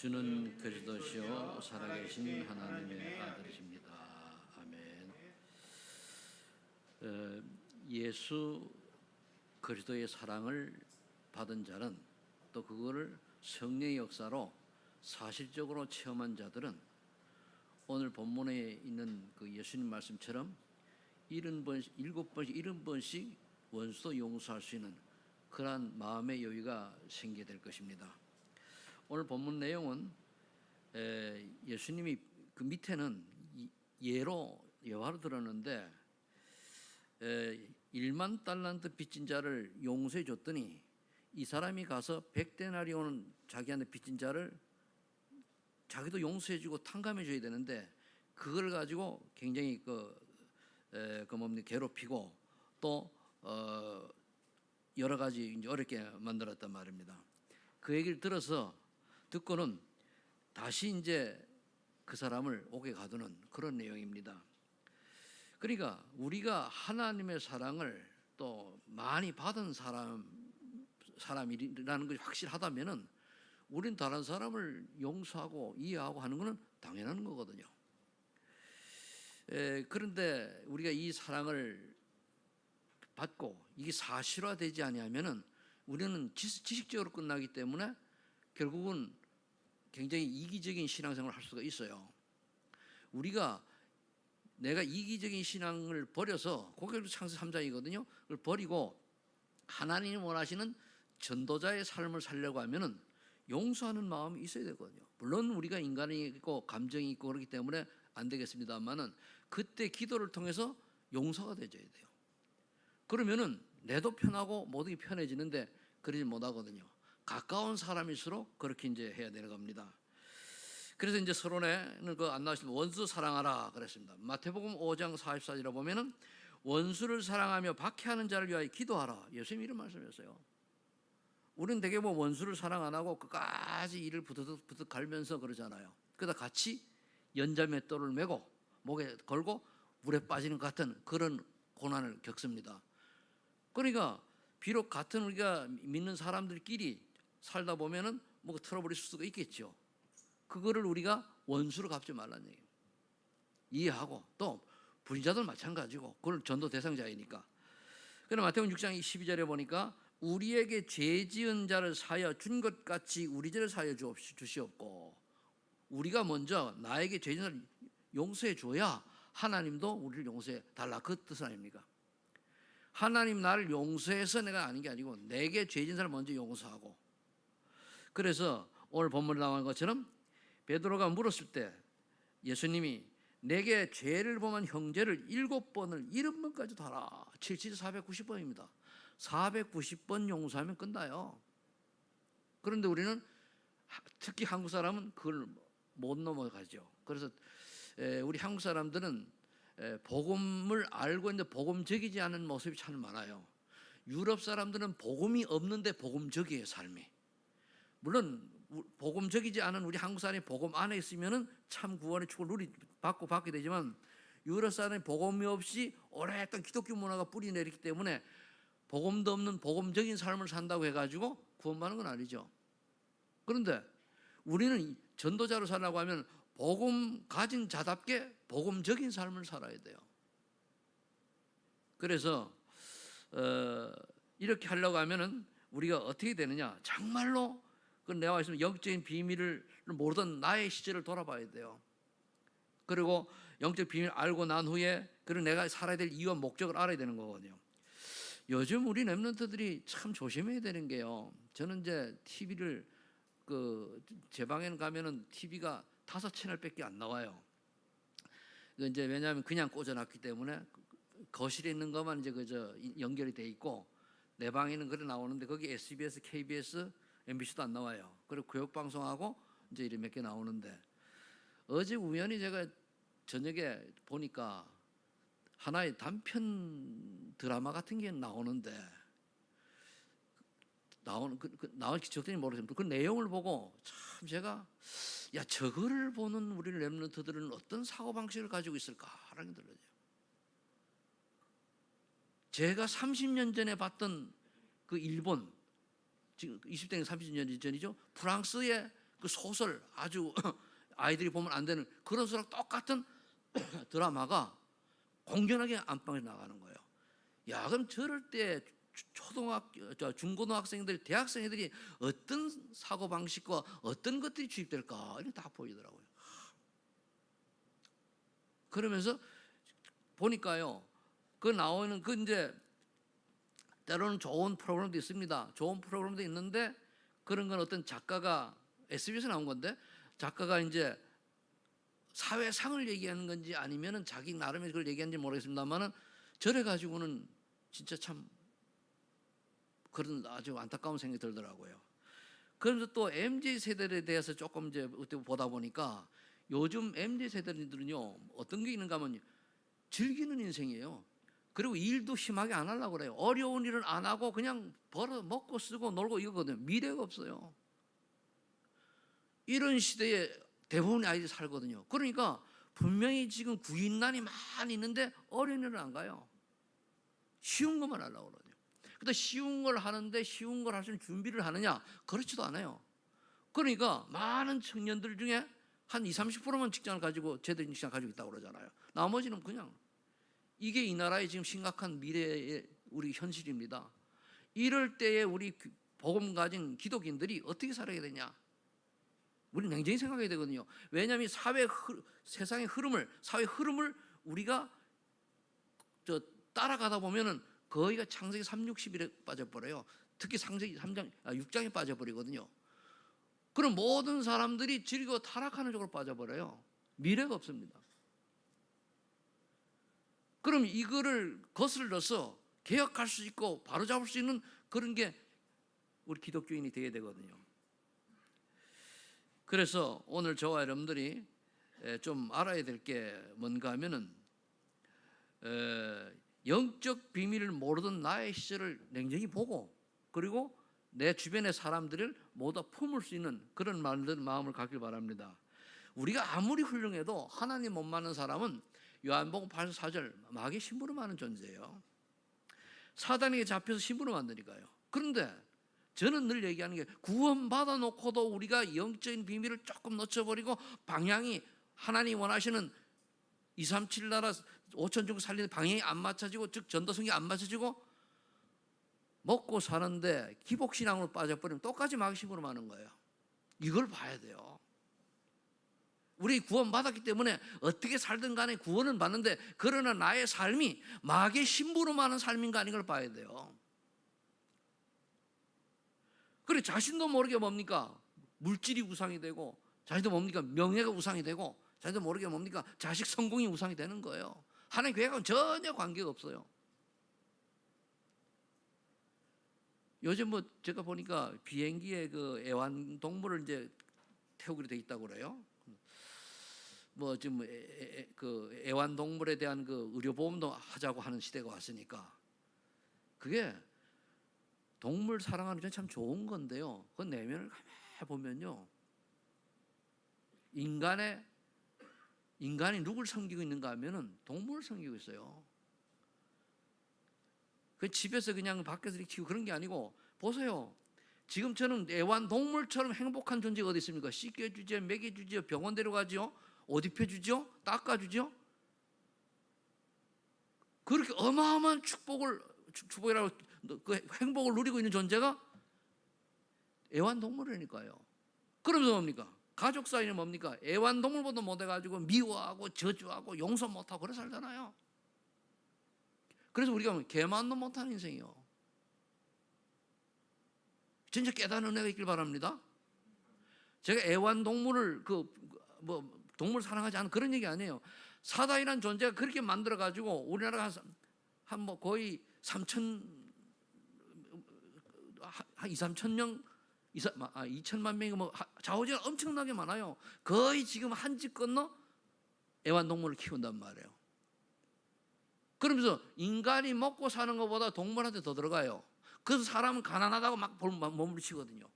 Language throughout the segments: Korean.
주는 그리스도시요 살아계신 하나님의 아들이십니다. 아멘. 예수 그리스도의 사랑을 받은 자는 또 그거를 성령의 역사로 사실적으로 체험한 자들은 오늘 본문에 있는 그 예수님 말씀처럼 70번씩 원수도 용서할 수 있는 그러한 마음의 여유가 생기게 될 것입니다. 오늘 본문 내용은 예수님이 그 밑에는 예화로 들었는데 1만 달란트 빚진 자를 용서해 줬더니 이 사람이 가서 100데나리온 자기한테 빚진 자를 자기도 용서해 주고 탕감해 줘야 되는데 그걸 가지고 굉장히 괴롭히고 또 여러 가지 이제 어렵게 만들었단 말입니다. 그 얘기를 듣고는 다시 이제 그 사람을 옥에 가두는 그런 내용입니다. 그러니까 우리가 하나님의 사랑을 또 많이 받은 사람이라는 것이 확실하다면은 우린 다른 사람을 용서하고 이해하고 하는 것은 당연한 거거든요. 그런데 우리가 이 사랑을 받고 이게 사실화되지 아니하면은 우리는 지식적으로 끝나기 때문에 결국은 굉장히 이기적인 신앙생활을 할 수가 있어요. 내가 이기적인 신앙을 버려서 그게 창세 3장이거든요. 그걸 버리고 하나님이 원하시는 전도자의 삶을 살려고 하면은 용서하는 마음이 있어야 되거든요. 물론 우리가 인간이 있고 감정이 있고 그렇기 때문에 안 되겠습니다만은 그때 기도를 통해서 용서가 되어야 돼요. 그러면은 내도 편하고 모두가 편해지는데 그러지 못하거든요. 가까운 사람일수록 그렇게 이제 해야 되는 겁니다. 그래서 이제 서론에는 안 나오시면 원수 사랑하라 그랬습니다. 마태복음 5장 44절에 보면은 원수를 사랑하며 박해하는 자를 위하여 기도하라. 예수님이 이런 말씀이었어요. 우리는 되게 원수를 사랑 안 하고 끝까지 이를 부득 갈면서 그러잖아요. 그러다 같이 연자맷돌을 메고 목에 걸고 물에 빠지는 것 같은 그런 고난을 겪습니다. 그러니까 비록 같은 우리가 믿는 사람들끼리 살다 보면은 틀어버릴 수가 있겠죠. 그거를 우리가 원수로 갚지 말라는 얘기예요. 이해하고 또 불의자들 마찬가지고 그걸 전도 대상자이니까. 그럼 마태복음 6장 12절에 보니까 우리에게 죄 지은 자를 사하여 준 것 같이 우리 죄를 사하여 주시옵고, 우리가 먼저 나에게 죄 지은 자를 용서해 줘야 하나님도 우리를 용서해 달라, 그 뜻은 아닙니까? 하나님 나를 용서해서 내가 아닌 게 아니고 내게 죄 지은 사람을 먼저 용서하고. 그래서 오늘 본문에 나온 것처럼 베드로가 물었을 때 예수님이 내게 죄를 범한 형제를 7번을 70번까지도 하라. 7, 490번입니다. 490번 용서하면 끝나요. 그런데 우리는 특히 한국 사람은 그걸 못 넘어가죠. 그래서 우리 한국 사람들은 복음을 알고 있는데 복음적이지 않은 모습이 참 많아요. 유럽 사람들은 복음이 없는데 복음적이에요, 삶이. 물론 복음적이지 않은 우리 한국 사람이 복음 안에 있으면은 참 구원의 축을 받게 되지만 유럽 사람이 복음이 없이 오랫동안 기독교 문화가 뿌리 내리기 때문에 복음도 없는 복음적인 삶을 산다고 해가지고 구원받는 건 아니죠. 그런데 우리는 전도자로 살라고 하면 복음 가진 자답게 복음적인 삶을 살아야 돼요. 그래서 이렇게 하려고 하면은 우리가 어떻게 되느냐? 정말로 그 내가 있으면 영적인 비밀을 모르던 나의 시절을 돌아봐야 돼요. 그리고 영적 비밀을 알고 난 후에 그리고 내가 살아야 될 이유와 목적을 알아야 되는 거거든요. 요즘 우리 랩런트들이 참 조심해야 되는 게요. 저는 이제 TV를 제 방에는 가면은 TV가 5채널밖에 안 나와요. 이제 왜냐하면 그냥 꽂아놨기 때문에 거실에 있는 것만 이제 연결이 돼 있고 내 방에는 그래 나오는데 거기 SBS, KBS, MBC도 안 나와요. 그리고 교육방송하고 이제 이렇게 몇 개 나오는데 어제 우연히 제가 저녁에 보니까 하나의 단편 드라마 같은 게 나오는데 나올지 적절히 모르겠습니다. 그 내용을 보고 참 제가 저거를 보는 우리 랩런트들은 어떤 사고방식을 가지고 있을까라는 게 들어요. 제가 30년 전에 봤던 그 일본, 지금 20대는 30년 전이죠. 프랑스의 그 소설 아주 아이들이 보면 안 되는 그런 소랑 똑같은 드라마가 공연하게 안방에 나가는 거예요. 야, 그럼 저럴 때 중고등학생들, 대학생들이 어떤 사고 방식과 어떤 것들이 주입될까 이게 다 보이더라고요. 그러면서 보니까요, 그 나오는 그 이제 때로는 좋은 프로그램도 있습니다. 좋은 프로그램도 있는데 그런 건 어떤 작가가 SBS에 나온 건데 작가가 이제 사회상을 얘기하는 건지 아니면은 자기 나름의 그걸 얘기하는지 모르겠습니다만은 저래 가지고는 진짜 참 그런 아주 안타까운 생각이 들더라고요. 그러면서 또 MZ 세대에 대해서 조금 이제 보다 보니까 요즘 MZ 세대들은요 어떤 게 있는가 하면 즐기는 인생이에요. 그리고 일도 심하게 안 하려고 그래요. 어려운 일은 안 하고 그냥 벌어 먹고 쓰고 놀고 이거거든요. 미래가 없어요. 이런 시대에 대부분의 아이들이 살거든요. 그러니까 분명히 지금 구인난이 많이 있는데 어려운 일은 안 가요. 쉬운 것만 하려고 그러거든요. 근데 쉬운 걸 하는데 쉬운 걸 할 수 있는 준비를 하느냐? 그렇지도 않아요. 그러니까 많은 청년들 중에 한 20, 30%만 직장을 가지고 제대로 직장을 가지고 있다고 그러잖아요. 나머지는 그냥 이게 이 나라의 지금 심각한 미래의 우리 현실입니다. 이럴 때에 우리 복음 가진 기독인들이 어떻게 살아야 되냐? 우리 냉정히 생각해야 되거든요. 왜냐하면 세상의 흐름을, 사회 흐름을 우리가 따라가다 보면은 거의가 창세기 3, 60일에 빠져버려요. 특히 창세기 6장에 빠져버리거든요. 그럼 모든 사람들이 즐기고 타락하는 쪽으로 빠져버려요. 미래가 없습니다. 그럼 이거를 거슬러서 개혁할 수 있고 바로잡을 수 있는 그런 게 우리 기독교인이 되어야 되거든요. 그래서 오늘 저와 여러분들이 좀 알아야 될 게 뭔가 하면은 영적 비밀을 모르던 나의 시절을 냉정히 보고 그리고 내 주변의 사람들을 모두 품을 수 있는 그런 마음을 갖길 바랍니다. 우리가 아무리 훌륭해도 하나님 못 만난 사람은 요한복음 8장 4절 마귀의 심부름하는 존재예요. 사단에게 잡혀서 심부름 만드니까요. 그런데 저는 늘 얘기하는 게 구원받아 놓고도 우리가 영적인 비밀을 조금 놓쳐버리고 방향이 하나님 원하시는 237 나라 5천 중 살리는 방향이 안 맞춰지고 즉 전도성이 안 맞춰지고 먹고 사는데 기복신앙으로 빠져버리면 똑같이 마귀 심부름하는 거예요. 이걸 봐야 돼요. 우리 구원받았기 때문에 어떻게 살든 간에 구원은 받는데 그러나 나의 삶이 마귀의 심부름하는 삶인가 아닌 걸 봐야 돼요. 그래 자신도 모르게 뭡니까? 물질이 우상이 되고 자신도 뭡니까? 명예가 우상이 되고 자신도 모르게 뭡니까? 자식 성공이 우상이 되는 거예요. 하나님 계획하고는 전혀 관계가 없어요. 요즘 뭐 제가 보니까 비행기에 그 애완동물을 이제 태우기로 돼 있다고 그래요. 뭐 지금 그 애완동물에 대한 그 의료보험도 하자고 하는 시대가 왔으니까 그게 동물 사랑하는 게 참 좋은 건데요. 그 내면을 가만히 보면요, 인간이 누굴 섬기고 있는가 하면은 동물을 섬기고 있어요. 그 집에서 그냥 밖에서 이렇게 키우고 그런 게 아니고 보세요. 지금 저는 애완동물처럼 행복한 존재가 어디 있습니까? 씻겨주죠, 먹여주죠, 병원 데려가죠, 옷 입혀주죠, 닦아주죠. 그렇게 어마어마한 축복이라고 그 행복을 누리고 있는 존재가 애완동물이니까요. 그러면서 뭡니까? 가족 사이는 뭡니까? 애완동물보다 못해가지고 미워하고 저주하고 용서 못하고 그래 살잖아요. 그래서 우리가 개만도 못하는 인생이요. 진짜 깨닫는 은혜가 있길 바랍니다. 제가 애완동물을 동물 사랑하지 않은 그런 얘기 아니에요. 사단이라는 존재가 그렇게 만들어가지고 우리나라가 한 거의 2, 3천 명 2천만 명이 좌우지가 엄청나게 많아요. 거의 지금 한 집 건너 애완동물을 키운단 말이에요. 그러면서 인간이 먹고 사는 것보다 동물한테 더 들어가요. 그래서 사람은 가난하다고 막 몸부림치거든요.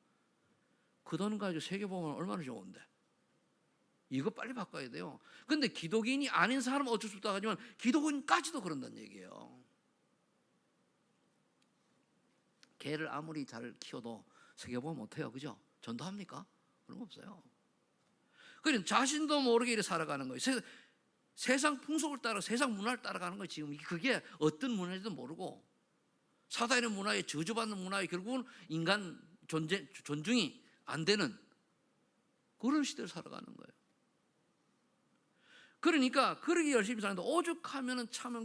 그 돈 가지고 세계 보면 얼마나 좋은데. 이거 빨리 바꿔야 돼요. 근데 기독인이 아닌 사람은 어쩔 수 없다 하지만 기독인까지도 그런다는 얘기예요. 개를 아무리 잘 키워도 세계 보면 못해요. 그죠? 전도합니까? 그런 거 없어요. 그러니까 자신도 모르게 이렇게 살아가는 거예요. 세상 풍속을 따라 세상 문화를 따라가는 거예요. 지금 그게 어떤 문화인지도 모르고 사단의 문화에 저주받는 문화에 결국은 인간 존중이 안 되는 그런 시대를 살아가는 거예요. 그러니까 그렇게 열심히 사는데 오죽하면은 참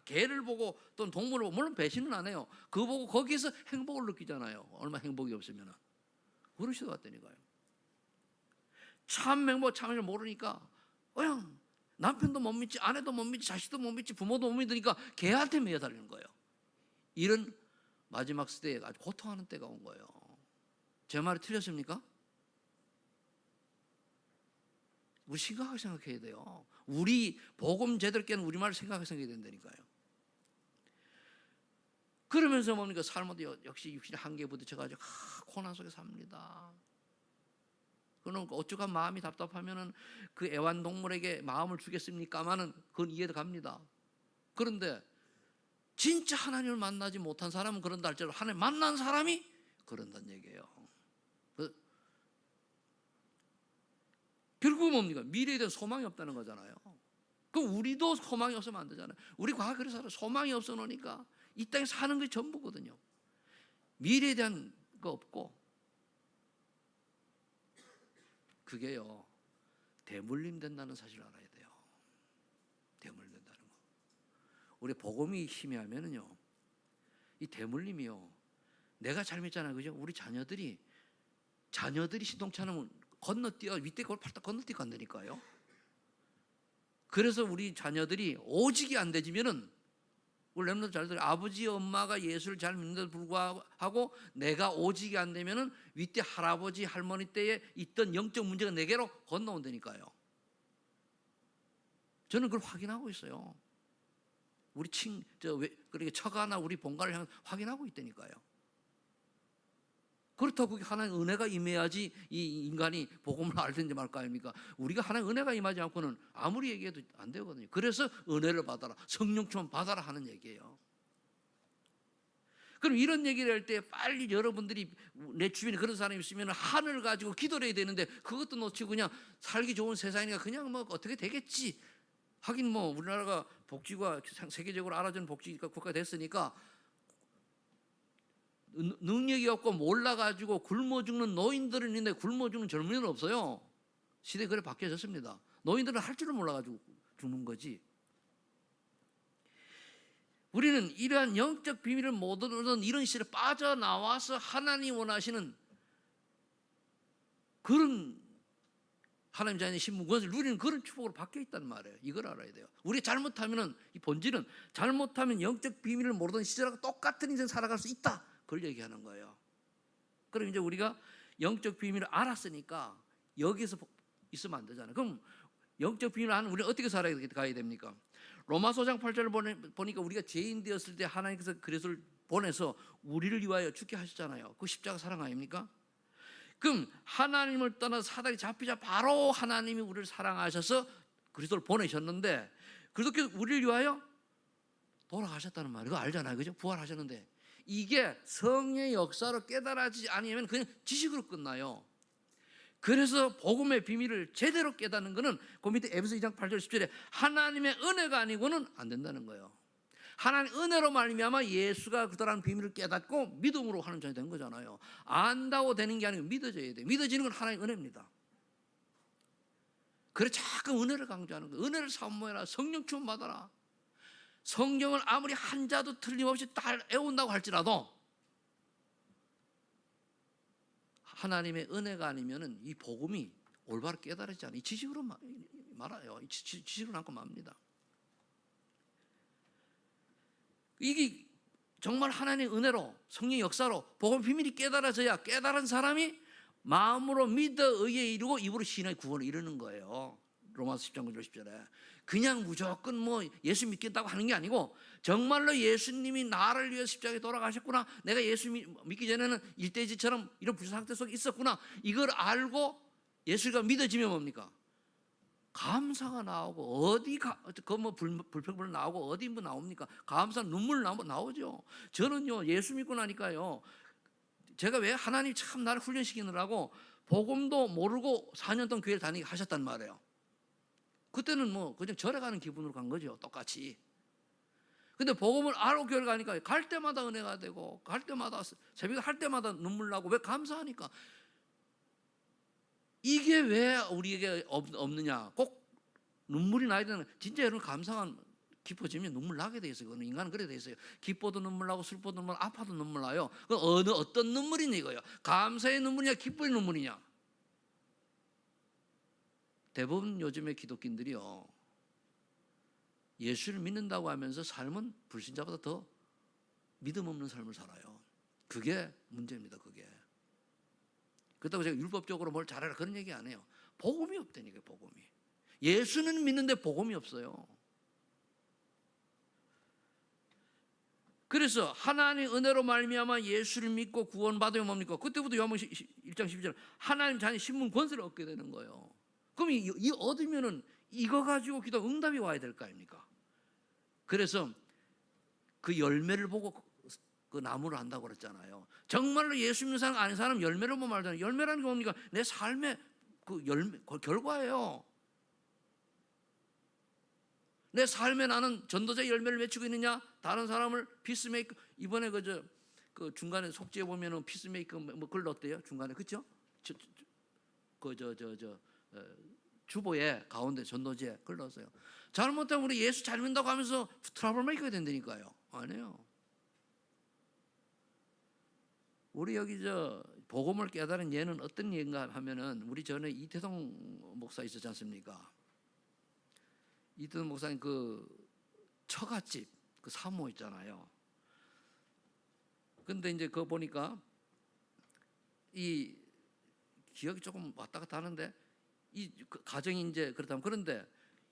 개를 보고 또는 동물을 보고 물론 배신은 안 해요. 그거 보고 거기서 행복을 느끼잖아요. 얼마 행복이 없으면은 그런 시대가 왔다니까요. 참 행복 참을 모르니까 그냥 남편도 못 믿지, 아내도 못 믿지, 자식도 못 믿지, 부모도 못 믿으니까 개한테 매달리는 거예요. 이런 마지막 시대에 아주 고통하는 때가 온 거예요. 제 말이 틀렸습니까? 우리 심각하게 생각해야 돼요. 우리 복음 제대로 깨는 우리말을 생각하게 생각해야 된다니까요. 그러면서 뭡니까? 삶도 역시 육신의 한계에 부딪혀가지고 고난 속에 삽니다. 그러니까 어쩌간 마음이 답답하면은 그 애완동물에게 마음을 주겠습니까마는 그건 이해도 갑니다. 그런데 진짜 하나님을 만나지 못한 사람은 그런다 할지라도 하나님 만난 사람이 그런다는 얘기예요. 결국 뭡니까? 미래에 대한 소망이 없다는 거잖아요. 그럼 우리도 소망이 없으면 안 되잖아요. 우리 과거 그래서 소망이 없어 놓으니까 이 땅에 사는 게 전부거든요. 미래에 대한 거 없고 그게요 대물림 된다는 사실을 알아야 돼요. 대물림 된다는 거. 우리 복음이 희미하면은요 이 대물림이요 내가 잘 믿잖아요, 그죠? 우리 자녀들이 신동치 않으면 건너뛰어 밑에 그걸 팔딱 건너뛰고 간다니까요. 그래서 우리 자녀들이 오직이 안 되지면은 우리 렘넌트 자녀들이 아버지 엄마가 예수를 잘 믿는데도 불구하고 내가 오직이 안 되면은 윗대 할아버지 할머니 때에 있던 영적 문제가 내게로 건너온다니까요. 저는 그걸 확인하고 있어요. 우리 그러니까 처가나 우리 본가를 향해 확인하고 있다니까요. 그렇다고 그게 하나님의 은혜가 임해야지 이 인간이 복음을 알든지 말까 아닙니까? 우리가 하나님의 은혜가 임하지 않고는 아무리 얘기해도 안 되거든요. 그래서 은혜를 받아라, 성령 충만 받아라 하는 얘기예요. 그럼 이런 얘기를 할 때 빨리 여러분들이 내 주변에 그런 사람이 있으면 하늘 가지고 기도를 해야 되는데 그것도 놓치고 그냥 살기 좋은 세상이니까 그냥 뭐 어떻게 되겠지. 하긴 뭐 우리나라가 복지가 세계적으로 알아주는 복지 국가가 됐으니까 능력이 없고 몰라가지고 굶어 죽는 노인들은 있는데 굶어 죽는 젊은이는 없어요. 시대 그래 바뀌어졌습니다. 노인들은 할 줄을 몰라가지고 죽는 거지. 우리는 이러한 영적 비밀을 못 얻는 이런 시대에 빠져나와서 하나님 원하시는 그런 하나님 자녀의 신분 그것을 누리는 그런 축복으로 바뀌어 있단 말이에요. 이걸 알아야 돼요. 우리 잘못하면은 이 본질은 잘못하면 영적 비밀을 모르던 시절하고 똑같은 인생 살아갈 수 있다. 그걸 얘기하는 거예요. 그럼 이제 우리가 영적 비밀을 알았으니까 여기서 있으면 안 되잖아요. 그럼 영적 비밀을 아는 우리는 어떻게 살아가야 됩니까? 로마서 5장 8절을 보니까 우리가 죄인 되었을 때 하나님께서 그리스도를 보내서 우리를 위하여 죽게 하셨잖아요. 그 십자가 사랑 아닙니까? 그럼 하나님을 떠나 사단이 잡히자 바로 하나님이 우리를 사랑하셔서 그리스도를 보내셨는데 그렇게 우리를 위하여 돌아가셨다는 말이에요. 그거 알잖아요, 그죠? 부활하셨는데 이게 성령의 역사로 깨달아지지 않으면 그냥 지식으로 끝나요. 그래서 복음의 비밀을 제대로 깨닫는 것은 그 밑에 에베소 2장 8절 10절에 하나님의 은혜가 아니고는 안 된다는 거예요. 하나님 은혜로 말미암아 예수가 그들한 비밀을 깨닫고 믿음으로 하는 자이 된 거잖아요. 안다고 되는 게 아니고 믿어져야 돼요. 믿어지는 건 하나님의 은혜입니다. 그래 자꾸 은혜를 강조하는 거예요. 은혜를 사모해라. 성령 충만 받아라. 성경을 아무리 한자도 틀림없이 다 애운다고 할지라도 하나님의 은혜가 아니면은 이 복음이 올바로 깨달아지지 않아요. 이 지식으로 말아요. 이 지식으로 남고 맙니다. 이게 정말 하나님의 은혜로 성령의 역사로 복음 비밀이 깨달아져야 깨달은 사람이 마음으로 믿어 의에 이르고 입으로 신의 구원을 이루는 거예요. 로마서 10장 9절 10절에 그냥 무조건 뭐 예수 믿겠다고 하는 게 아니고 정말로 예수님이 나를 위해 십자가에 돌아가셨구나, 내가 예수 믿기 전에는 일대지처럼 이런 불상태 속에 있었구나, 이걸 알고 예수가 믿어지면 뭡니까? 감사가 나오고 어디 뭐 불평불 나오고 어디 뭐 나옵니까? 감사 눈물 나오죠. 저는요 예수 믿고 나니까요 제가 왜 하나님 참 나를 훈련시키느라고 복음도 모르고 4년 동안 교회를 다니게 하셨단 말이에요. 그때는 뭐 그냥 절에 가는 기분으로 간 거죠. 똑같이. 근데 복음을 알고 교회를 가니까 갈 때마다 은혜가 되고, 갈 때마다 새벽에 할 때마다 눈물 나고. 왜? 감사하니까. 이게 왜 우리에게 없느냐? 꼭 눈물이 나야 되는, 진짜 여러분 감사한 기뻐지면 눈물 나게 돼 있어요. 인간은 그래 돼 있어요. 기뻐도 눈물 나고 슬퍼도 눈물 나고 아파도 눈물 나요. 그 어떤 눈물이냐 이거예요. 감사의 눈물이냐 기쁨의 눈물이냐. 대부분 요즘의 기독교인들이요, 예수를 믿는다고 하면서 삶은 불신자보다 더 믿음 없는 삶을 살아요. 그게 문제입니다. 그게. 그렇다고 제가 율법적으로 뭘 잘해라 그런 얘기 안 해요. 복음이 없다니까요. 복음이. 예수는 믿는데 복음이 없어요. 그래서 하나님 은혜로 말미암아 예수를 믿고 구원받으면 뭡니까? 그때부터 요한복음 1장 12절 하나님 자녀 신분 권세를 얻게 되는 거예요. 그럼 이 얻으면은 이거 가지고 기도 응답이 와야 될 거 아닙니까? 그래서 그 열매를 보고 그 나무를 한다고 그랬잖아요. 정말로 예수 믿는 사람 아닌 사람 열매를 보면 말잖아요. 열매라는 게 뭡니까? 내 삶의 그 열매, 그 결과예요. 내 삶에 나는 전도자의 열매를 맺히고 있느냐? 다른 사람을 피스메이커, 이번에 그 중간에 속지에 보면은 피스메이커 뭐 글 넣었대요. 중간에 그렇죠? 주보에 가운데 전도지에 글 넣었어요. 잘못하면 우리 예수 잘 믿는다고 하면서 트러블 메이커가 된다니까요. 아니에요. 우리 여기 복음을 깨달은 예는 어떤 예인가 하면은, 우리 전에 이태동 목사 있었지 않습니까? 이태동 목사님 그 처갓집 그 사모 있잖아요. 근데 이제 그거 보니까 이 기억이 조금 왔다 갔다 하는데, 이 가정이 이제 그렇다면, 그런데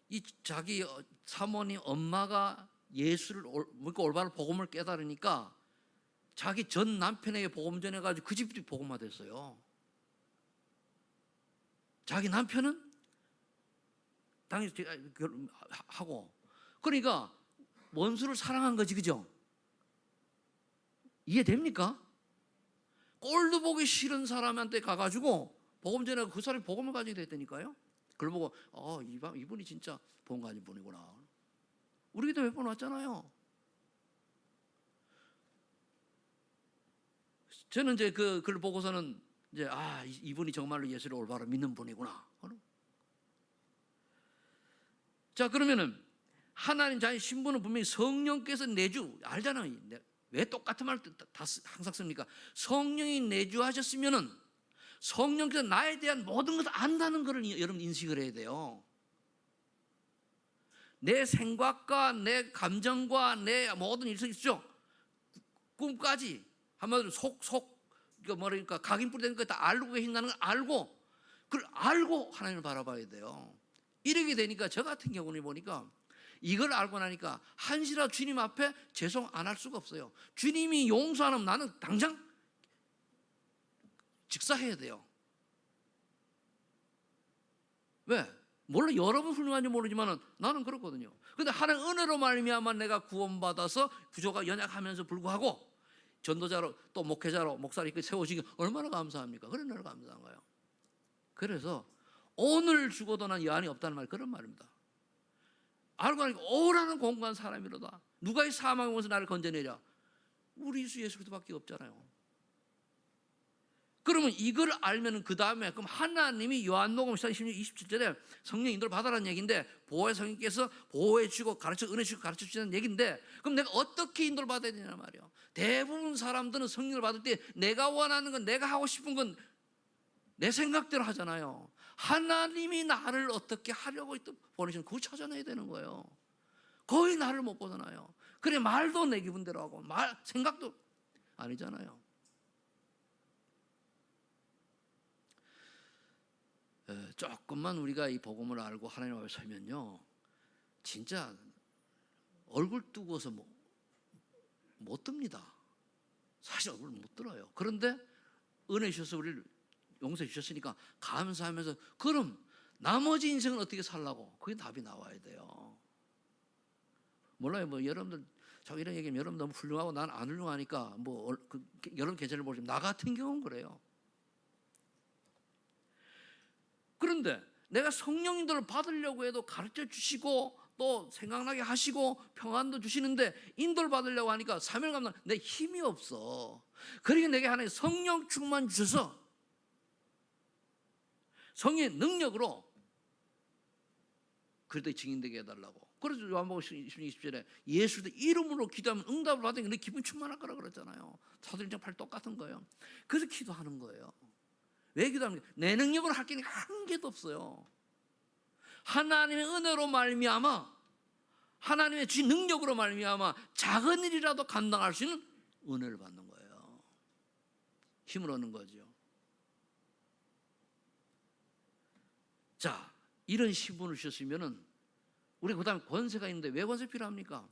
이 자기 사모님 엄마가 예수를 올바른 복음을 깨달으니까 자기 전 남편에게 복음 전해가지고 그 집도 복음화 됐어요. 자기 남편은 당연히 결혼하고, 그러니까 원수를 사랑한 거지, 그죠? 이해됩니까? 꼴도 보기 싫은 사람한테 가가지고 복음 전에 그 사람이 복음을 가지게 됐다니까요. 그걸 보고 이분이 진짜 복음 가진 분이구나. 우리 기도 몇 번 왔잖아요. 저는 이제 그걸 보고서는 이제 이분이 정말로 예수를 올바로 믿는 분이구나. 자, 그러면은 하나님 자의 신분은 분명히 성령께서 내주, 알잖아요. 왜 똑같은 말을 다 항상 씁니까? 성령이 내주하셨으면은 성령께서 나에 대한 모든 것을 안다는 것을 여러분 인식을 해야 돼요. 내 생각과 내 감정과 내 모든 일이 있죠. 꿈까지 한마디로 뭐랄까 각인뿌리 되는 거 다 알고 계신다는 걸 알고, 그걸 알고 하나님을 바라봐야 돼요. 이렇게 되니까 저 같은 경우는 보니까 이걸 알고 나니까 한시라도 주님 앞에 죄송 안 할 수가 없어요. 주님이 용서하면 나는 당장 직사해야 돼요. 왜? 물론 여러분 훌륭한지 모르지만 나는 그렇거든요. 근데 하나님 은혜로 말미암아 내가 구원받아서 부조가 연약하면서 불구하고 전도자로 또 목회자로 목사로 이렇게 세워지기 얼마나 감사합니까? 그런 날 감사한 거예요. 그래서 오늘 죽어도 난 여한이 없다는 말, 그런 말입니다. 알고 나니까 오라는 공부한 사람이로다. 누가 이 사망의 몸에서 나를 건져내랴? 우리 주 예수 그리스도밖에 없잖아요. 그러면 이걸 알면은 그 다음에 그럼 하나님이 요한복음 16장 27절에 성령 인도를 받아라는 얘기인데, 보호의 성령께서 보호해 주고 가르쳐 은혜 주고 가르쳐 주시는 얘기인데, 그럼 내가 어떻게 인도를 받아야 되냐 말이에요. 대부분 사람들은 성령을 받을 때 내가 원하는 건, 내가 하고 싶은 건 내 생각대로 하잖아요. 하나님이 나를 어떻게 하려고 보내시는 그걸 찾아내야 되는 거예요. 거의 나를 못 벗어나요. 그래 말도 내 기분대로 하고 생각도 아니잖아요. 조금만 우리가 이 복음을 알고 하나님 앞에 서면요, 진짜 얼굴 뜨고서 못 듭니다. 사실 얼굴 못 들어요. 그런데 은혜 주셔서 우리를 용서해 주셨으니까 감사하면서, 그럼 나머지 인생은 어떻게 살라고? 그게 답이 나와야 돼요. 몰라요. 여러분들 저 이런 얘기하면 여러분 너무 훌륭하고 난 안 훌륭하니까 여러분 계절을 모르지만 나 같은 경우는 그래요. 그런데 내가 성령님들을 받으려고 해도 가르쳐 주시고 또 생각나게 하시고 평안도 주시는데 인도를 받으려고 하니까 사명을 감당 내 힘이 없어. 그러니까 내게 하나님 성령 충만 주셔서 성의 능력으로 그래도 증인되게 해달라고. 그래서 요한복음 16, 20절에 예수의 이름으로 기도하면 응답을 받으니까 내 기분 충만할 거라 그랬잖아요. 사도행전 8 똑같은 거예요. 그래서 기도하는 거예요. 왜 기도합니까? 내 능력으로 할 게 한 개도 없어요. 하나님의 은혜로 말미암아, 하나님의 주신 능력으로 말미암아 작은 일이라도 감당할 수 있는 은혜를 받는 거예요. 힘을 얻는 거죠. 자, 이런 신분을 주셨으면은 우리 그다음에 권세가 있는데 왜 권세 필요합니까?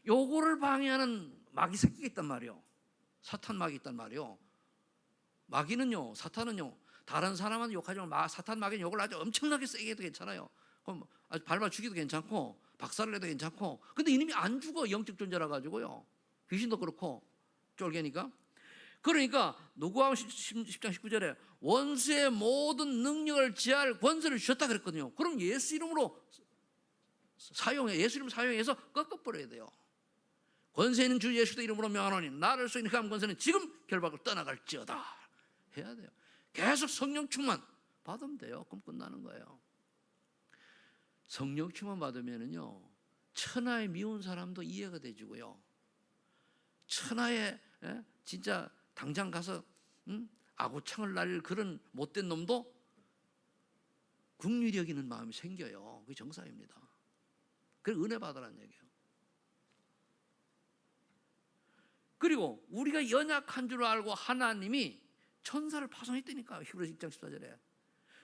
요거를 방해하는 마귀 새끼가 있단 말이에요. 사탄 마귀 있단 말이에요. 마귀는요, 사탄은요, 다른 사람한테 욕하지만 사탄 마귀는 욕을 아주 엄청나게 세게 해도 괜찮아요. 그럼 아주 밟아 죽여도 괜찮고 박살을 내도 괜찮고. 근데 이놈이 안 죽어. 영적 존재라 가지고요. 귀신도 그렇고 쫄개니까. 그러니까 누구하고 10장 19절에 원수의 모든 능력을 제할 권세를 주셨다 그랬거든요. 그럼 예수 이름으로 예수 이름 사용해서 꺾어버려야 돼요. 권세 있는 주 예수의 이름으로 명하노니 나를 쏘인 그 권세는 지금 결박을 떠나갈지어다 해야 돼요. 계속 성령 충만 받으면 돼요. 그럼 끝나는 거예요. 성령 충만 받으면은요, 천하의 미운 사람도 이해가 되지고요, 천하의 진짜 당장 가서 아구창을 날릴 그런 못된 놈도 국률이 여기는 마음이 생겨요. 그게 정상입니다. 그래서 은혜 받으라는 얘기예요. 그리고 우리가 연약한 줄 알고 하나님이 천사를 파송했다니까요. 히브리서 1장 14절에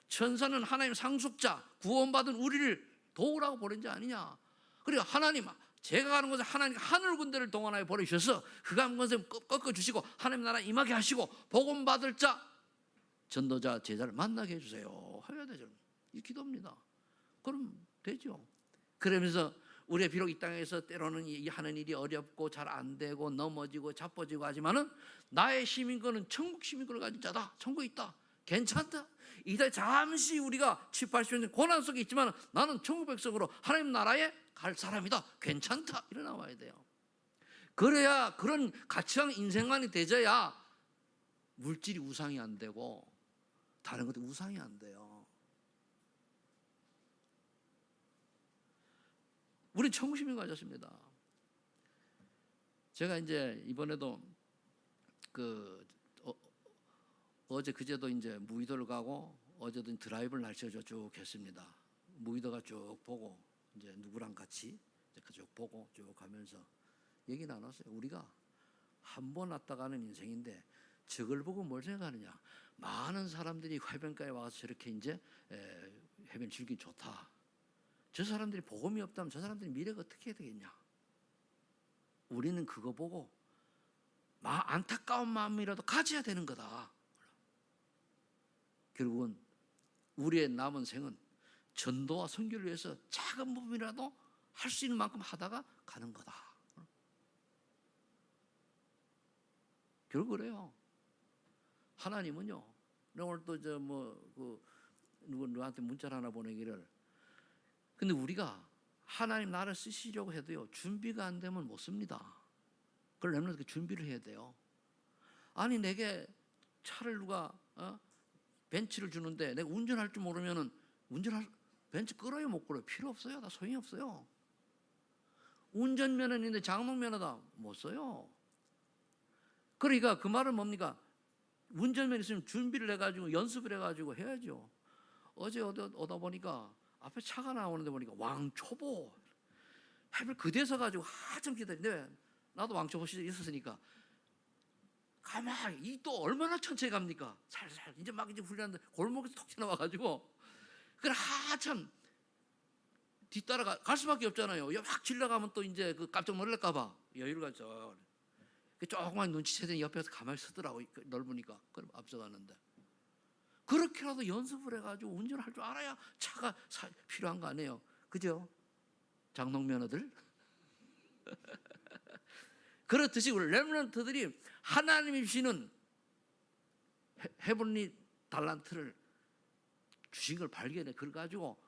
천사는 하나님 상속자, 구원받은 우리를 도우라고 보낸 자 아니냐. 그리고 하나님, 제가 가는 곳에 하나님 하늘 군대를 동원하여 보내주셔서 흑암 권세 꺾어주시고 하나님 나라 임하게 하시고 복음 받을 자, 전도자, 제자를 만나게 해주세요 해야 되죠. 이 기도입니다. 그럼 되죠. 그러면서 우리가 비록 이 땅에서 때로는 하는 일이 어렵고 잘 안 되고 넘어지고 자빠지고 하지만은 나의 시민권은 천국 시민권을 가진 자다. 천국에 있다. 괜찮다. 이제 잠시 우리가 7, 80년 고난 속에 있지만 나는 천국 백성으로 하나님 나라에 갈 사람이다. 괜찮다. 일어나와야 돼요. 그래야 그런 가치관 인생관이 되져야 물질이 우상이 안 되고 다른 것도 우상이 안 돼요. 우리 천국 시민 가졌습니다. 제가 이제 이번에도 어제 그제도 이제 무의도를 가고 어제도 드라이브를 날짜로 쭉 했습니다. 무의도가 쭉 보고 이제 누구랑 같이 쭉 보고 쭉 가면서 얘기 나눴어요. 우리가 한 번 왔다 가는 인생인데 저걸 보고 뭘 생각하느냐? 많은 사람들이 해변가에 와서 저렇게 이제 해변 즐기기 좋다. 저 사람들이 복음이 없다면 저 사람들이 미래가 어떻게 해야 되겠냐? 우리는 그거 보고 안타까운 마음이라도 가져야 되는 거다. 결국은 우리의 남은 생은 전도와 선교를 위해서 작은 부분이라도 할 수 있는 만큼 하다가 가는 거다. 결국 그래요. 하나님은요. 오늘 또 누구한테 문자를 하나 보내기를. 근데 우리가 하나님 나를 쓰시려고 해도요, 준비가 안 되면 못 씁니다. 그러려면 그 준비를 해야 돼요. 아니 내게 차를 누가 벤츠를 주는데 내가 운전할 줄 모르면은 벤츠 끌어요 못 끌어요? 필요 없어요. 다 소용이 없어요. 운전면허인데 장롱면허다 못 써요. 그러니까 그 말은 뭡니까? 운전면허 있으면 준비를 해가지고 연습을 해가지고 해야죠. 어제 오다 보니까 앞에 차가 나오는데 보니까 왕초보 해별 그대서 가지고 한참 기다리는데 나도 왕초보 시절에 있었으니까 가만히 이 또 얼마나 천천히 갑니까? 살살 이제 막 이제 훈련하는데 골목에서 톡 지나와가지고 그래 한참 뒤따라가 갈 수밖에 없잖아요. 확 질러가면 또 이제 그 깜짝 놀랄까봐 여유를 가져. 조그만 눈치채더니 옆에서 가만히 서더라고. 넓으니까 그럼 앞서가는데 그렇게라도 연습을 해가지고 운전을 할 줄 알아야 차가 필요한 거 아니에요? 그죠? 장롱면허들 그렇듯이 우리 렘넌트들이 하나님이 주시는 헤븐리 달란트를 주신 걸 발견해 그걸 가지고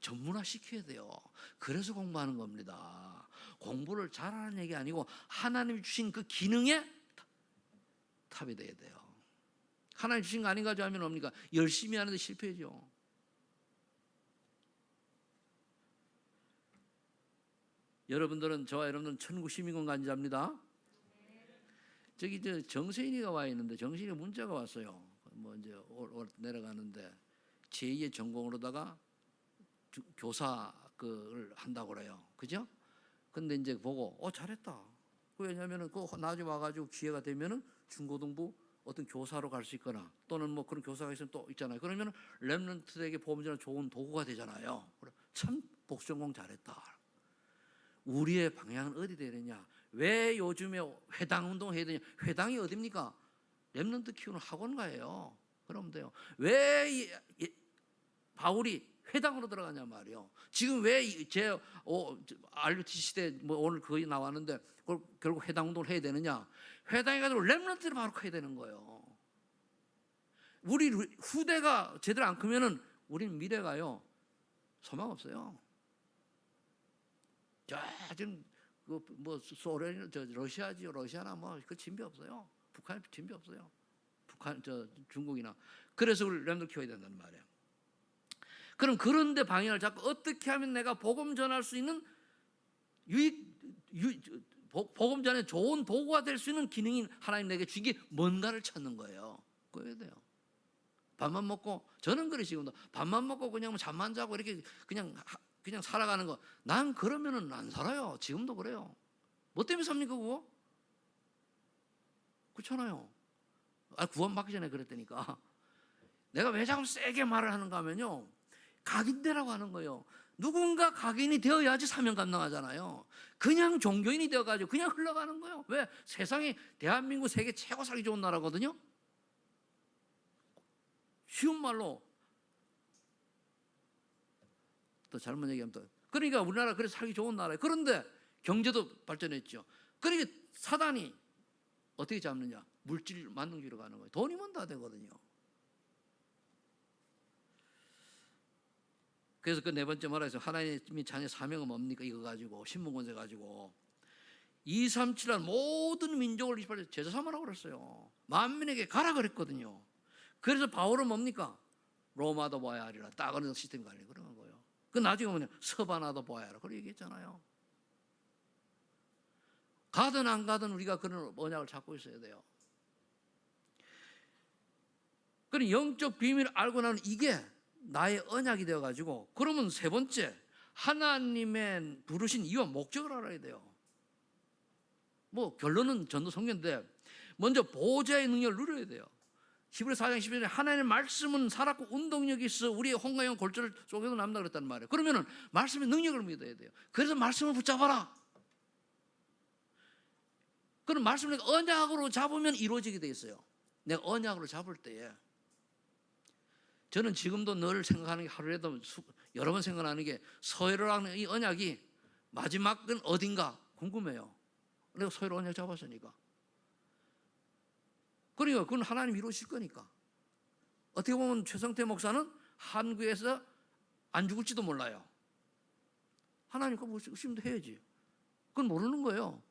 전문화시켜야 돼요. 그래서 공부하는 겁니다. 공부를 잘하는 얘기 아니고 하나님이 주신 그 기능에 탑이 돼야 돼요. 하나님 주신 거 아닌가 하면 뭡니까? 열심히 하는데 실패죠. 여러분들은 저와 여러분들은 천국 시민권 간자입니다. 저기 정세인이가 와 있는데 정세인이 문자가 왔어요. 뭐 이제 내려가는데 제2의 전공으로다가 교사를 한다고 그래요. 그죠? 근데 이제 보고 잘했다. 왜냐면은 그 나중에 와가지고 기회가 되면은 중고등부 어떤 교사로 갈 수 있거나 또는 뭐 그런 교사가 있으면 또 있잖아요. 그러면 렘넌트에게 보험전환 좋은 도구가 되잖아요. 참 복수전공 잘했다. 우리의 방향은 어디 되느냐? 왜 요즘에 회당 운동 해야 되냐? 회당이 어딥니까? 렘넌트 키우는 학원가예요. 그러면 돼요. 왜 바울이 회당으로 들어가냐 말이요. 지금 왜 제 RUT 시대 뭐 오늘 거의 나왔는데 결국 회당 운동을 해야 되느냐? 회당에 가지고 렘넌트를 바로 커야 되는 거예요. 우리 후대가 제대로 안 크면은 우린 미래가요 소망 없어요. 지금 뭐 소련, 러시아지요. 러시아나 뭐 그 진비 없어요. 북한 진비 없어요. 북한 중국이나. 그래서 우리 렘넌트 키워야 된다는 말이에요. 그럼 그런데 방향을 잡고 어떻게 하면 내가 복음 전할 수 있는 복음 전에 좋은 도구가 될 수 있는 기능인 하나님 내게 주신 게 뭔가를 찾는 거예요. 그래야 돼요. 밥만 먹고 저는 그래 지금도 밥만 먹고 그냥 잠만 자고 이렇게 그냥 살아가는 거. 난 그러면은 안 살아요. 지금도 그래요. 뭐 때문에 삽니까 그거? 그렇잖아요. 구원받기 전에 그랬다니까. 내가 왜 자꾸 세게 말을 하는가 하면요, 각인되라고 하는 거예요. 누군가 각인이 되어야지 사명 감당하잖아요. 그냥 종교인이 되어가지고 그냥 흘러가는 거예요. 왜? 세상에 대한민국 세계 최고 살기 좋은 나라거든요. 쉬운 말로 또 잘못 얘기하면 또 그러니까 우리나라 그래서 살기 좋은 나라예요. 그런데 경제도 발전했죠. 그러니까 사단이 어떻게 잡느냐? 물질 만능주의로 가는 거예요. 돈이면 다 되거든요. 그래서 그 네 번째 뭐라 해서 하나님이 자녀 사명은 뭡니까? 이거 가지고 신문권세 가지고 237한 모든 민족을 28절 제자 삼으라고 그랬어요. 만민에게 가라 그랬거든요. 그래서 바울은 뭡니까? 로마도 봐야 하리라. 딱 어느 시스템이 가리라 그런 거예요. 그 나중에 보면 서바나도 봐야 하라. 그렇게 얘기했잖아요. 가든 안 가든 우리가 그런 언약을 잡고 있어야 돼요. 그럼 영적 비밀을 알고 나면 이게 나의 언약이 되어가지고 그러면 세 번째 하나님의 부르신 이유와 목적을 알아야 돼요. 뭐 결론은 전도 성경인데 먼저 보호자의 능력을 누려야 돼요. 히브리 4장 11절에 하나님의 말씀은 살았고 운동력이 있어 우리의 혼과 영 골절을 쪼개도 남다 그랬단 말이에요. 그러면은 말씀의 능력을 믿어야 돼요. 그래서 말씀을 붙잡아라. 그럼 말씀을 언약으로 잡으면 이루어지게 돼 있어요. 내가 언약으로 잡을 때에 저는 지금도 늘 생각하는 게 하루에도 여러 번 생각하는 게 서해로라는 이 언약이 마지막은 어딘가 궁금해요. 내가 서해로 언약 잡았으니까. 그러니까 그건 하나님 이루실 거니까. 어떻게 보면 최성태 목사는 한국에서 안 죽을지도 몰라요. 하나님 거 의심도 해야지. 그건 모르는 거예요.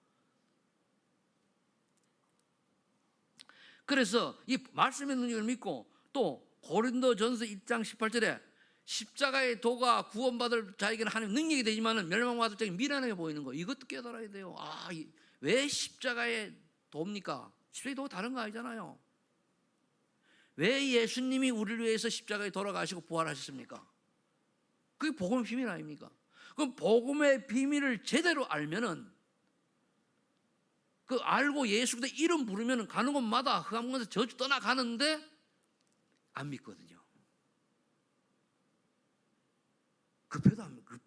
그래서 이 말씀의 능력을 믿고 또 고린도전서 1장 18절에 십자가의 도가 구원받을 자에게는 하나님 능력이 되지만 멸망받을 자에게 미련하게 보이는 거. 이것도 깨달아야 돼요. 왜 십자가의 도입니까? 십자가의 도가 다른 거 아니잖아요. 왜 예수님이 우리를 위해서 십자가에 돌아가시고 부활하셨습니까? 그게 복음의 비밀 아닙니까? 그럼 복음의 비밀을 제대로 알면은 그 알고 예수 그리스도 이름 부르면 가는 곳마다 흑암 곳에서 저주 떠나가는데 안 믿거든요.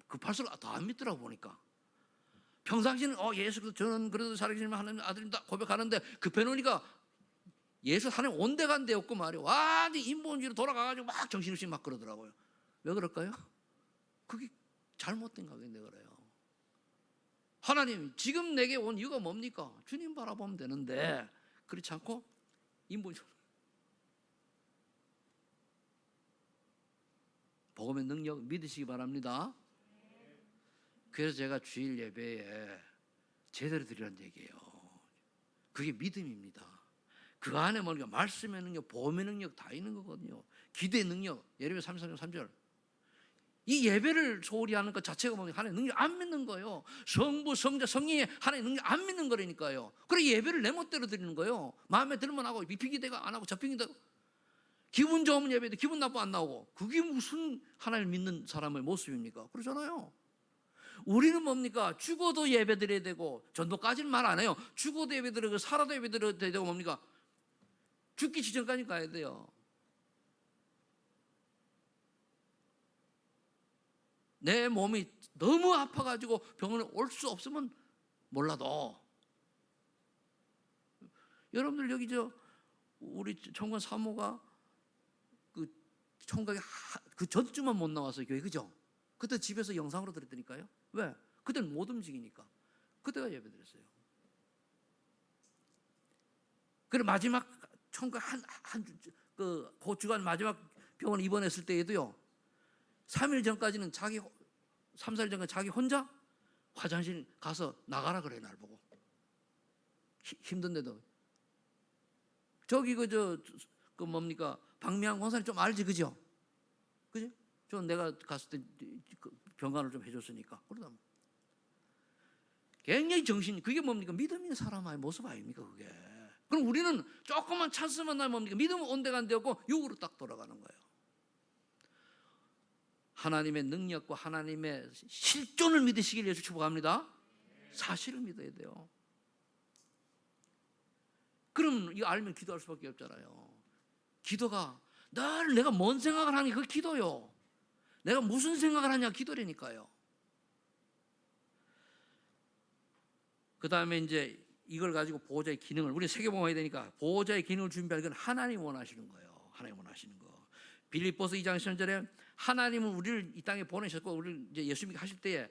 급할수록 더 안 믿더라고 보니까. 평상시는 예수 그리스도 저는 그래도 살아계신 하나님 아들입니다 고백하는데 급해놓으니까 예수 하나님 온데간데 없고 말이에요. 완전히 인본주의로 돌아가가지고 막 정신없이 막 그러더라고요. 왜 그럴까요? 그게 잘못된 가게인데 그래요. 하나님 지금 내게 온 이유가 뭡니까? 주님 바라보면 되는데 그렇지 않고 인본주의. 복음의 능력 믿으시기 바랍니다. 그래서 제가 주일 예배에 제대로 드리라는 얘기예요. 그게 믿음입니다. 그 안에 뭔가 말씀의 능력, 복음의 능력 다 있는 거거든요. 기도의 능력, 예레미야 33장 3절. 이 예배를 소홀히 하는 것 자체가 뭐냐, 하나님의 능력 안 믿는 거예요. 성부, 성자, 성령의 하나님의 능력 안 믿는 거라니까요. 그래 예배를 내 멋대로 드리는 거예요. 마음에 들면 하고 비피기대가 안 하고 접히기대가, 기분 좋으면 예배도 기분 나쁘면 안 나오고. 그게 무슨 하나님을 믿는 사람의 모습입니까? 그러잖아요. 우리는 뭡니까? 죽어도 예배 드려야 되고, 전도까지는 말 안 해요. 죽어도 예배 드리고 살아도 예배 드려야 되고, 뭡니까? 죽기 직전까지 가야 돼요. 내 몸이 너무 아파가지고 병원에 올 수 없으면 몰라도, 여러분들 여기 우리 총관 사모가 그 총각이 그 전주만 못 나와서 교회, 그죠? 그때 집에서 영상으로 들었다니까요. 왜? 그때는 못 움직이니까. 그때가 예배 드렸어요. 그리고 마지막 총각 그 주간 마지막 병원 입원했을 때에도요, 3일 전까지는 3, 4일 전까지 자기 혼자 화장실 가서 나가라 그래, 날 보고. 힘든데도. 저기 그 뭡니까? 박미양 권사님 좀 알지, 그죠? 그죠? 좀 내가 갔을 때 병간을 좀 해줬으니까. 그러다 굉장히 그게 뭡니까? 믿음 있는 사람의 모습 아닙니까, 그게? 그럼 우리는 조금만 찬스만 나면 뭡니까? 믿음은 온데가 안 되었고 육으로 딱 돌아가는 거예요. 하나님의 능력과 하나님의 실존을 믿으시길 위해서 축복합니다. 사실을 믿어야 돼요. 그럼 이거 알면 기도할 수밖에 없잖아요. 기도가 늘 내가 뭔 생각을 하니 그 기도요. 내가 무슨 생각을 하냐 기도라니까요. 그 다음에 이제 이걸 가지고 보호자의 기능을, 우리 세계복음해야 되니까 보호자의 기능을 준비하는 건 하나님 원하시는 거예요. 하나님 원하시는 거. 빌립보서 2장 10절에 하나님은 우리를 이 땅에 보내셨고, 우리를 이제 예수 믿게 하실 때에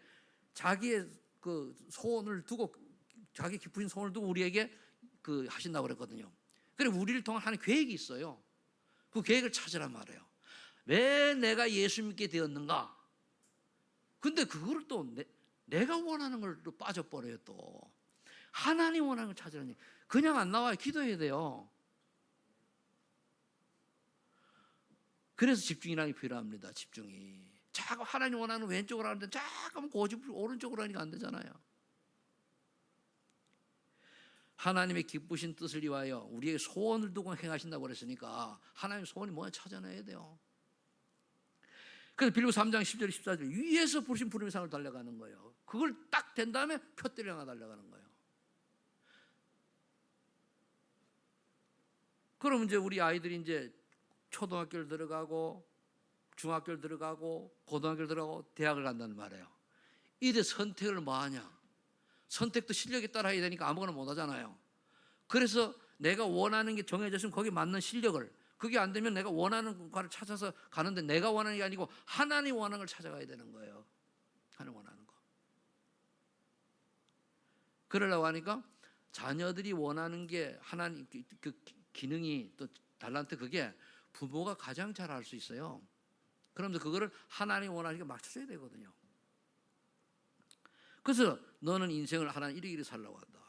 자기의 그 소원을 두고, 자기 깊으신 소원을 두고 우리에게 그 하신다고 그랬거든요. 그래 우리를 통한 하나님 계획이 있어요. 그 계획을 찾으란 말이에요. 왜 내가 예수 믿게 되었는가? 근데 그거를 또 내가 원하는 걸 또 빠져버려요. 또 하나님 원하는 걸 찾으라니. 그냥 안 나와요. 기도해야 돼요. 그래서 집중이라는 게 필요합니다. 집중이. 자꾸 하나님 원하는 왼쪽으로 하는데 자꾸 고집 오른쪽으로 하니까 안 되잖아요. 하나님의 기쁘신 뜻을 위하여 우리의 소원을 두고 행하신다고 그랬으니까 하나님의 소원이 뭐냐 찾아내야 돼요. 그래서 빌립보서 3장 10절 14절 위에서 부르신 부름의 상을 달려가는 거예요. 그걸 딱 된 다음에 표대를 향해 달려가는 거예요. 그럼 이제 우리 아이들이 이제 초등학교를 들어가고 중학교를 들어가고 고등학교를 들어가고 대학을 간다는 말이에요. 이때 선택을 뭐 하냐? 선택도 실력에 따라 해야 되니까 아무거나 못 하잖아요. 그래서 내가 원하는 게 정해졌으면 거기에 맞는 실력을, 그게 안 되면 내가 원하는 과를 찾아서 가는데 내가 원하는 게 아니고 하나님 원하는 걸 찾아가야 되는 거예요. 하나님 원하는 거. 그러려고 하니까 자녀들이 원하는 게 하나님 그 기능이 또 달란트, 그게 부모가 가장 잘 알 수 있어요. 그러면서 그거를 하나님 원하는 게 맞춰줘야 되거든요. 그래서 너는 인생을 하나님 이리이리 살라고 한다.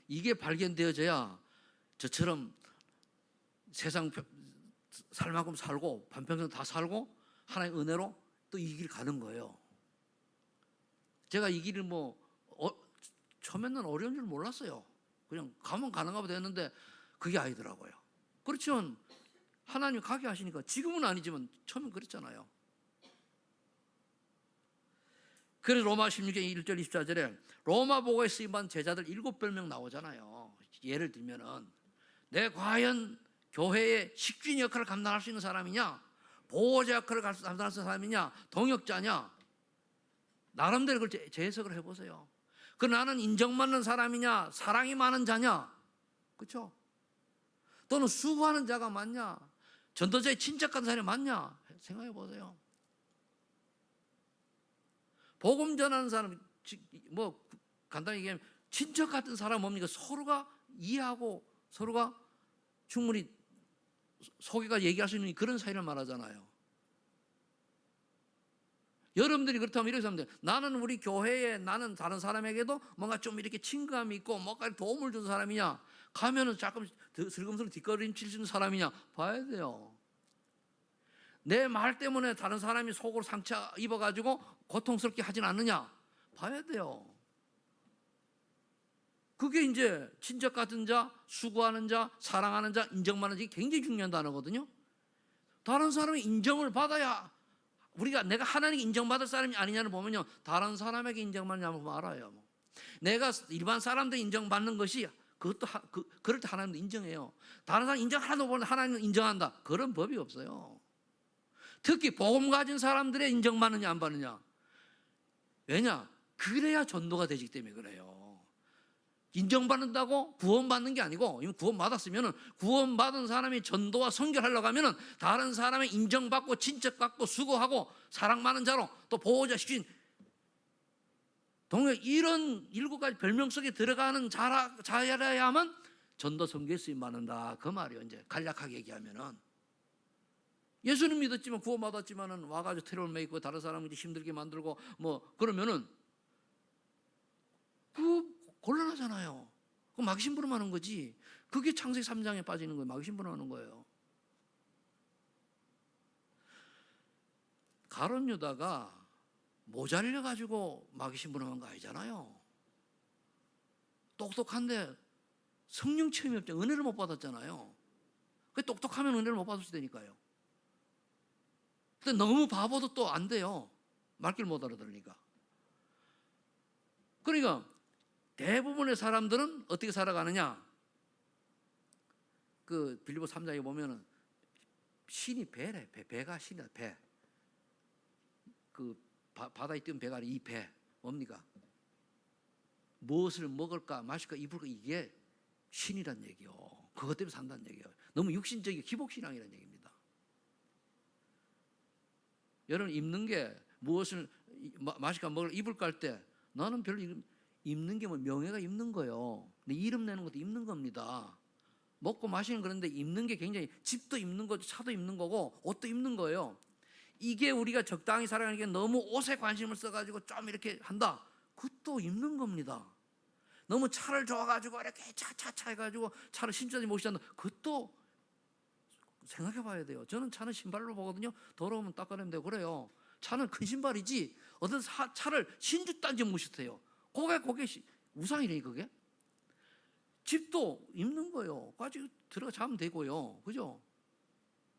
이게 발견되어져야 저처럼 세상 살 만큼 살고 반평생 다 살고 하나님의 은혜로 또 이 길 가는 거예요. 제가 이 길을 처음에는 어려운 줄 몰랐어요. 그냥 가면 가는가 보다 했는데 그게 아니더라고요. 그렇지만 하나님이 가게 하시니까, 지금은 아니지만 처음엔 그랬잖아요. 그래서 로마 16장 1절 24절에 로마 복음에 쓰임받은 제자들 7별명 나오잖아요. 예를 들면은 내가 과연 교회의 식주인 역할을 감당할 수 있는 사람이냐, 보호자 역할을 감당할 수 있는 사람이냐, 동역자냐, 나름대로 그걸 재해석을 해보세요. 그 나는 인정받는 사람이냐, 사랑이 많은 자냐, 그렇죠? 또는 수고하는 자가 맞냐, 전도자의 친척 같은 사람이 맞냐 생각해 보세요. 복음 전하는 사람, 뭐 간단히 얘기하면 친척 같은 사람 뭡니까? 서로가 이해하고 서로가 충분히 속에가 얘기할 수 있는 그런 사이를 말하잖아요. 여러분들이 그렇다면 이렇게 하면 돼요. 나는 우리 교회에, 나는 다른 사람에게도 뭔가 좀 이렇게 친감이 있고 뭔가 도움을 주는 사람이냐, 가면은 조금 슬금슬금 뒷걸음질 주는 사람이냐 봐야 돼요. 내 말 때문에 다른 사람이 속으로 상처 입어가지고 고통스럽게 하진 않느냐 봐야 돼요. 그게 이제 친척 같은 자, 수고하는 자, 사랑하는 자, 인정받는 자, 굉장히 중요한 단어거든요. 다른 사람의 인정을 받아야, 우리가 내가 하나님께 인정받을 사람이 아니냐를 보면요, 다른 사람에게 인정받냐면 알아요. 내가 일반 사람들 인정받는 것이 그것도 그럴 때 하나님도 인정해요. 다른 사람 인정 하나도 보면 하나님은 인정한다. 그런 법이 없어요. 특히 복음 가진 사람들의 인정받느냐 안 받느냐. 왜냐? 그래야 전도가 되기 때문에 그래요. 인정받는다고 구원받는 게 아니고, 이미 구원받았으면 구원받은 사람이 전도와 선교하려고 하면 다른 사람의 인정받고 친척받고 수고하고 사랑 많은 자로 또 보호자 시킨 동료, 이런 7가지 별명 속에 들어가는 자라야만 전도 선교에 쓰임받는다, 그 말이에요. 이제 간략하게 얘기하면은 예수는 믿었지만 구원받았지만은 와가지고 테러를 메이고 다른 사람을 힘들게 만들고 뭐 그러면은 그 곤란하잖아요. 그 마귀신부름하는 거지. 그게 창세기 3장에 빠지는 거예요. 마귀신부름하는 거예요. 가룟 유다가 모자려 가지고 마귀신부름한 거 아니잖아요. 똑똑한데 성령 체험이 없죠. 은혜를 못 받았잖아요. 그 똑똑하면 은혜를 못 받을 수 되니까요. 근데 너무 바보도 또 안 돼요. 말귀를 못 알아들으니까. 그러니까 대부분의 사람들은 어떻게 살아가느냐? 그 빌립보 3장에 보면은 신이 배래. 배가 신이야. 배. 그 바다에 띄운 배가 아니라 이 배. 뭡니까? 무엇을 먹을까 마실까 입을까, 이게 신이란 얘기요. 그것 때문에 산다는 얘기예요. 너무 육신적인 기복신앙이라는 얘기입니다. 여러분 입는 게 무엇을 마실까 먹을까 입을까 할 때 나는 별로 입는 게 뭐 명예가 입는 거예요. 근데 이름 내는 것도 입는 겁니다. 먹고 마시는 그런데 입는 게 굉장히, 집도 입는 거고 차도 입는 거고 옷도 입는 거예요. 이게 우리가 적당히 살아가는 게 너무 옷에 관심을 써가지고 좀 이렇게 한다, 그것도 입는 겁니다. 너무 차를 좋아가지고 이렇게 차차차 해가지고 차를 신자들이 모시한다, 그것도 생각해 봐야 돼요. 저는 차는 신발로 보거든요. 더러우면 닦아내면 되고 그래요. 차는 큰 신발이지 어떤 차를 신주 딴지 못해요. 그게 우상이래. 그게 집도 입는 거예요. 가지고 들어가 자면 되고요. 그죠?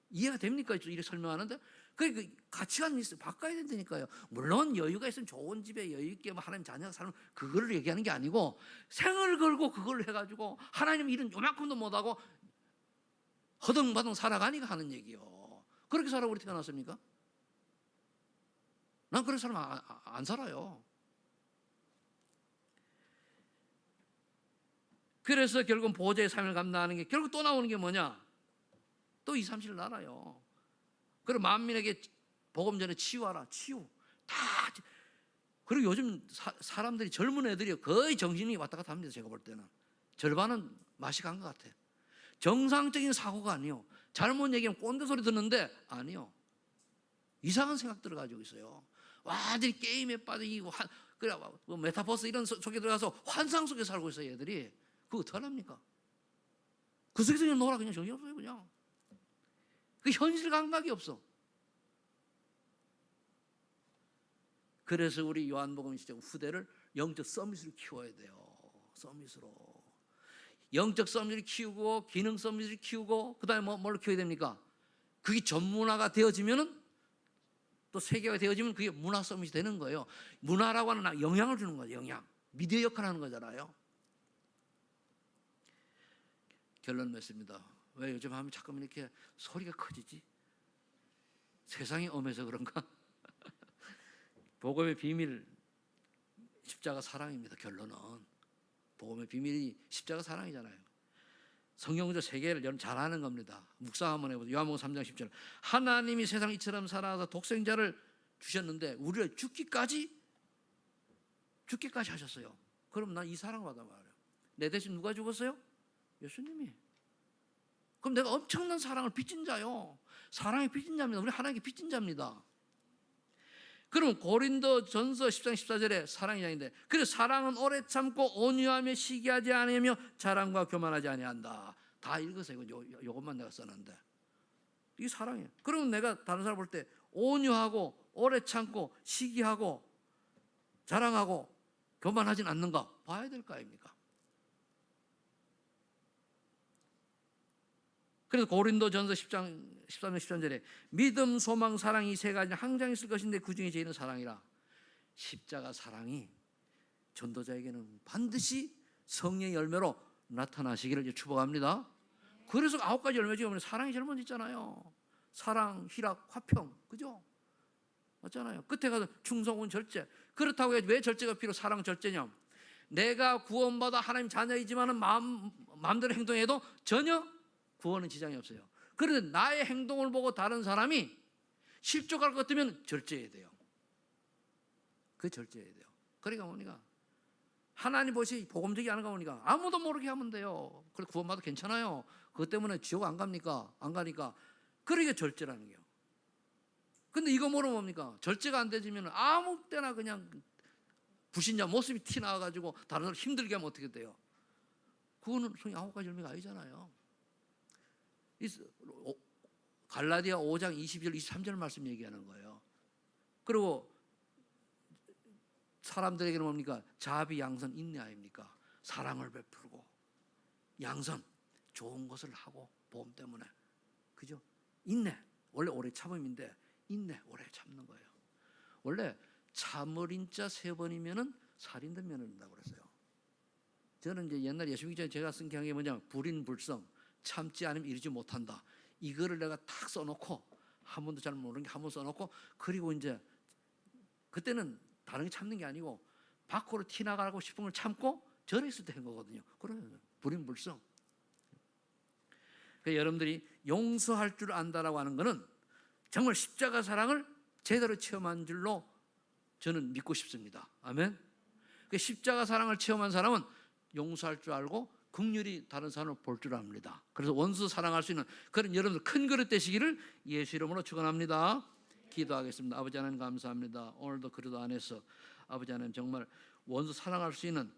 이해가 됩니까? 이렇게 설명하는데 그 가치관이 있어요. 바꿔야 된다니까요. 물론 여유가 있으면 좋은 집에 여유 있게 하나님 자녀가 살면 그걸 얘기하는 게 아니고, 생을 걸고 그걸 해가지고 하나님 일은 요만큼도 못하고 허둥바둥 살아가니까 하는 얘기요. 그렇게 살아고 우리 태어났습니까? 난 그런 사람 안 살아요. 그래서 결국 보호자의 삶을 감당하는 게, 결국 또 나오는 게 뭐냐? 또 2, 3실 나라요. 그리고 만민에게 복음 전에 치유하라. 치유. 다. 그리고 요즘 사람들이, 젊은 애들이 거의 정신이 왔다 갔다 합니다. 제가 볼 때는 절반은 맛이 간 것 같아요. 정상적인 사고가 아니요. 잘못 얘기하면 꼰대 소리 듣는데 아니요. 이상한 생각들을 가지고 있어요. 완전히 게임에 빠지고 그래 뭐 메타버스 이런 속에 들어가서 환상 속에 살고 있어요. 얘들이. 그거 어떡합니까? 그 속에서 그냥 놀아. 그냥 정신없어요. 그냥. 그 현실 감각이 없어. 그래서 우리 요한복음 시대 후대를 영적 서밋으로 키워야 돼요. 서밋으로. 영적 서밋을 키우고 기능 서밋을 키우고 그다음에 뭘로 키워야 됩니까? 그게 전문화가 되어지면은, 또 세계화 되어지면 그게 문화 서밋이 되는 거예요. 문화라고 하는 영향을 주는 거죠. 영향. 미디어 역할을 하는 거잖아요. 결론 맺습니다. 왜 요즘 하면 자꾸 이렇게 소리가 커지지? 세상이 엄해서 그런가? 복음의 비밀, 십자가 사랑입니다. 결론은 복음의 비밀이 십자가 사랑이잖아요. 성경적 세계를 여러분 잘 아는 겁니다. 묵상 한번 해보세요. 요한복음 3장 10절. 하나님이 세상 이처럼 사랑하사 독생자를 주셨는데 우리를 죽기까지 죽기까지 하셨어요. 그럼 난 이 사랑을 받아 말이에요. 내 대신 누가 죽었어요? 예수님이. 그럼 내가 엄청난 사랑을 빚진 자요. 사랑의 빚진 자입니다. 우리 하나님께 빚진 자입니다. 그럼 고린도전서 10장 14절에 사랑이 장인데, 그래서 사랑은 오래 참고 온유하며 시기하지 아니하며 자랑과 교만하지 아니한다. 다 읽으세요. 요것만 내가 썼는데 이게 사랑이에요. 그러면 내가 다른 사람 볼 때 온유하고 오래 참고 시기하고 자랑하고 교만하진 않는가 봐야 될 거 아닙니까? 그래서 고린도전서 10장 13절 13절에 믿음, 소망, 사랑 이 세 가지는 항상 있을 것인데 그 중에 제일은 사랑이라. 십자가 사랑이 전도자에게는 반드시 성령의 열매로 나타나시기를 축복합니다. 그래서 9가지 열매 중에 사랑이 제일 먼저 있잖아요. 사랑, 희락, 화평, 그죠? 맞잖아요. 끝에 가서 충성은 절제. 그렇다고 해서 왜 절제가 필요? 사랑 절제냐? 내가 구원받아 하나님 자녀이지만은 마음대로 행동해도 전혀 구원은 지장이 없어요. 그런데 나의 행동을 보고 다른 사람이 실족할 것 같으면 절제해야 돼요. 그 절제해야 돼요. 그러니까 뭡니까? 하나님 보시 복음적이 않은가 보니까 아무도 모르게 하면 돼요. 그래 구원받아 괜찮아요. 그것 때문에 지옥 안 갑니까? 안 가니까. 그러니까 절제라는 게요. 근데 이거 모르면 뭡니까? 절제가 안 되지면 아무 때나 그냥 불신자 모습이 티 나와가지고 다른 사람 힘들게 하면 어떻게 돼요? 그거는 성경 9가지 열매가 아니잖아요. 갈라디아 5장 22절 23절 말씀 얘기하는 거예요. 그리고 사람들에게는 뭡니까? 자비, 양선, 인내 아닙니까? 사랑을 베풀고 양선, 좋은 것을 하고 보험 때문에, 그죠? 인내, 원래 오래 참음인데 인내, 오래 참는 거예요. 원래 참을인자 3번이면은 살인된 면을 낸다고 그랬어요. 저는 이제 옛날 예수 믿기 전에 제가 쓴 경향이 뭐냐면 불인불성, 참지 않으면 이루지 못한다. 이거를 내가 탁 써놓고 한 번도 잘 모르는 게 한 번 써놓고, 그리고 이제 그때는 다른 게 참는 게 아니고 밖으로 튀나가고 싶은 걸 참고 절했을 때 한 거거든요. 그러면 불인불성. 그러니까 여러분들이 용서할 줄 안다라고 하는 것은 정말 십자가 사랑을 제대로 체험한 줄로 저는 믿고 싶습니다. 아멘. 그 십자가 사랑을 체험한 사람은 용서할 줄 알고 긍휼히 다른 사람을 볼 줄 압니다. 그래서 원수 사랑할 수 있는 그런 여러분들 큰 그릇 되시기를 예수 이름으로 축원합니다. 기도하겠습니다. 아버지 하나님 감사합니다. 오늘도 그릇 안에서 아버지 하나님 정말 원수 사랑할 수 있는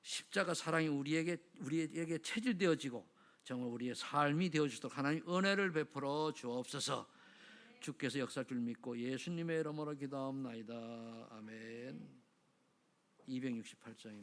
십자가 사랑이 우리에게 체질되어지고 정말 우리의 삶이 되어주도록 하나님 은혜를 베풀어 주옵소서. 주께서 역사할 줄 믿고 예수님의 이름으로 기도하옵나이다. 아멘. 268장입니다.